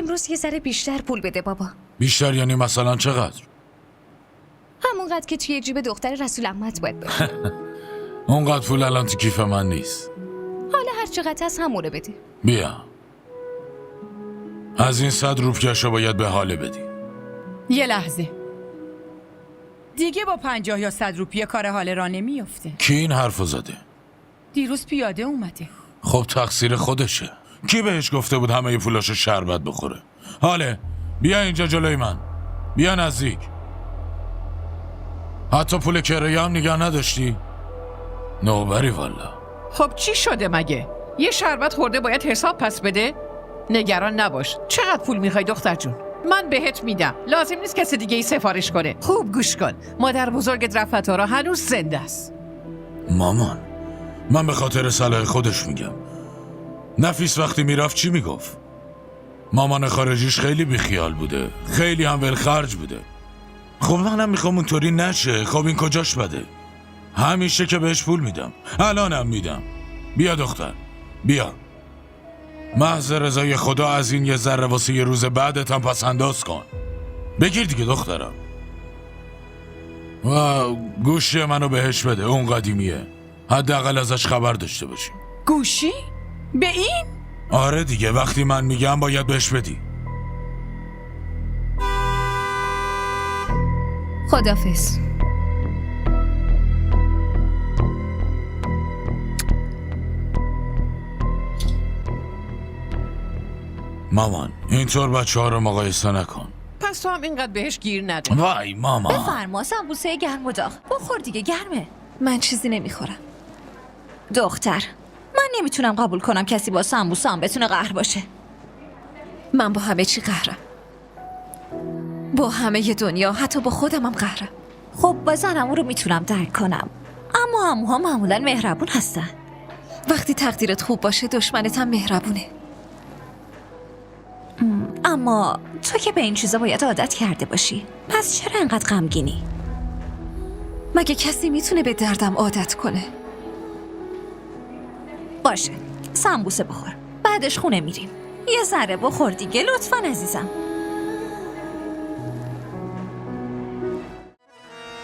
امروز یه ذره بیشتر پول بده بابا. بیشتر یعنی مثلا چقدر؟ همونقدر که توی جیب دختر رسول احمد باید باشه. اونقدر پول الان تو کیف من نیست. حالا هر چقدر از همونه بده. بیا از این 100 روپیه‌شو باید به حاله بدی. یه لحظه دیگه با 50 یا 100 روپیه کار حال را نمیفته. کی این حرفو زده؟ دیروز پیاده اومده. خب تقصیر خودشه. کی بهش گفته بود همه پولاشو شربت بخوره؟ حاله بیا اینجا جلوی من، بیا نزدیک. حتی پول کرایه هم نگه نداشتی؟ نوبری والا. خب چی شده مگه؟ یه شربت خورده باید حساب پس بده؟ نگران نباش. چقدر پول میخوای دختر جون؟ من بهت میدم. لازم نیست کسی دیگه ای سفارش کنه. خوب گوش کن. مادر بزرگت رفتارا هنوز زنده است. مامان من به خاطر صلاح خودش میگم. نفیس وقتی میرفت چی میگفت؟ مامان خارجیش خیلی بیخیال بوده، خیلی هم ولخرج بوده. خب منم میخوام اونطوری نشه. خب این کجاش بده؟ همیشه که بهش پول میدم، الانم میدم. بیا دختر بیا، محض رضای خدا از این یه ذره واسه یه روز بعدت هم پس انداز کن. بگیر دیگه دخترم. و گوشی منو بهش بده، اون قدیمیه، حداقل ازش خبر داشته باشیم. گوشی؟ به این؟ آره دیگه، وقتی من میگم باید بهش بدی. خدافظ. مامان اینطور بچه ها رو مقایسه نکن. پس تو هم اینقدر بهش گیر نده. وای ماما. بفرما سمبوسه گرم و داغ. بخور دیگه، گرمه. من چیزی نمیخورم. دختر من نمیتونم قبول کنم کسی با سمبوسه هم بتونه قهر باشه. من با همه چی قهرم، با همه دنیا، حتی با خودم هم قهرم. خب با زنمو رو میتونم درک کنم، اما عموها معمولا مهربون هستن. وقتی تقدیرت خوب باشه دشمنت هم مهربونه. اما تو که به این چیزا باید عادت کرده باشی، پس چرا انقدر غمگینی؟ مگه کسی میتونه به دردم عادت کنه؟ باشه سمبوسه بخور، بعدش خونه میریم. یه ذره بخور دیگه لطفاً عزیزم.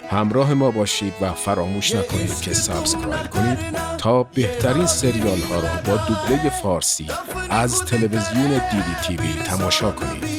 همراه ما باشید و فراموش نکنید که سابسکرایب کنید تا بهترین سریال ها را با دوبله فارسی از تلویزیون دیدی تیوی تماشا کنید.